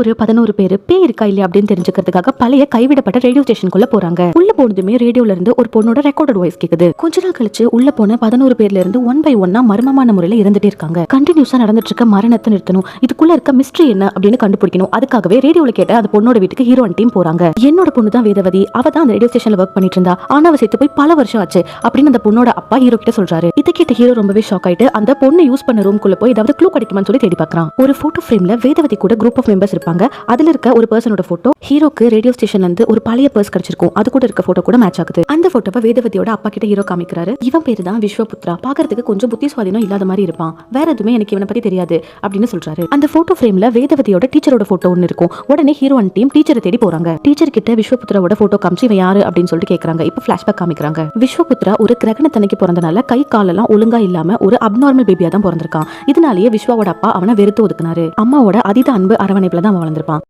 ஒரு 11 பேர் பேய் இருக்கா இல்லையா அப்படின்னு தெரிஞ்சுக்கிறதுக்காக பழைய கைவிடப்பட்ட ரேடியோ ஸ்டேஷனுக்குள்ள போறாங்க. உள்ள போனதுமே ரேடியோல இருந்து ஒரு பொண்ணோட ரெக்கார்டட் வாய்ஸ் கேக்குது. கொஞ்ச நாள் கழிச்சு உள்ள போன 11 பேர்ல இருந்து ஒன் பை ஒன்னா மர்மமான முறையில இறந்துட்டே இருக்காங்க. கண்டினியூஸா நடந்துட்டு இருக்க மரணத்தை நிறுத்தணும், இதுக்குள்ள இருக்க மிஸ்ட்ரி என்ன அப்படின்னு கண்டுபிடிக்கணும். அதுக்காகவே ரேடியோல கேட்ட அந்த பொண்ணோட வீட்டுக்கு ஹீரோ டீம் போறாங்க. என்னோட பொண்ணு தான் வேதவதி, அவ தான் அந்த ரேடியோ ஸ்டேஷன்ல ஒர்க் பண்ணிட்டு இருந்தா, ஆனா அவ செத்து போய் பல வருஷம் ஆச்சு அப்படின்னு அந்த பொண்ணோட அப்பா ஹீரோ கிட்ட சொல்றாரு. இதை கேட்ட ஹீரோ ரொம்பவே ஷாக் ஆயிட்டு அந்த பொண்ணு யூஸ் பண்ண ரூம்குள்ள போய் ஏதாவது க்ளூ கிடைக்குமான்னு சொல்லி தேடி பார்க்கறான். ஒரு போட்டோ ஃப்ரேம்ல வேதவதி கூட குரூப் ஆஃப் மெம்பர்ஸ் இருப்பாங்க. அதுல இருக்க ஒரு பர்சனோட போட்டோ ஹீரோக்கு ரேடியோ ஸ்டேஷன்ல இருந்து ஒரு பழைய பர்ஸ் கிடைச்சிருக்கும். அது கூட இருக்க போட்டோ கூட மேட்ச் ஆகுது. அந்த போட்டோவை வேதவதியோட அப்பா கிட்ட ஹீரோ காமிக்கிறாரு. இவன் பேரு தான் விஸ்வபுத்ரா, பாக்குறதுக்கு கொஞ்சம் புத்தி சுவாதீனம் இல்லாத மாதிரி இருப்பான், வேற எதுவுமே எனக்கு இவனை பத்தி தெரியாது அப்படின்னு சொல்றாரு. அந்த போட்டோ ஃப்ரேம்ல வேதவதியோட டீச்சரோட போட்டோ ஒன்னு இருக்கும். உடனே ஹீரோ அண்ட் டீம் டீச்சரை தேடி போறாங்க. டீச்சர் கிட்ட விஸ்வபுத்ராவோட போட்டோ காமிச்சு இவன் யாரு அப்படின்னு சொல்லிட்டு கேக்குறாங்க. இப்ப பிளாஷ்பேக் காமிக்கிறாங்க. விஸ்வபுத்ரா ஒரு கிரகணத்தன்னைக்கு பிறந்தனால கை காலெல்லாம் ஒழுங்கா இல்லாம ஒரு அப்நார்மல் பேபியா தான் பிறந்திருக்கான். இதனாலேயே விஸ்வாவோட அப்பா அவனை வெறுத்து ஒதுக்குனாரு. அம்மாவோட அதீத அன்பு அரவணைப்புல தான் அவன் வளர்ந்திருப்பான்.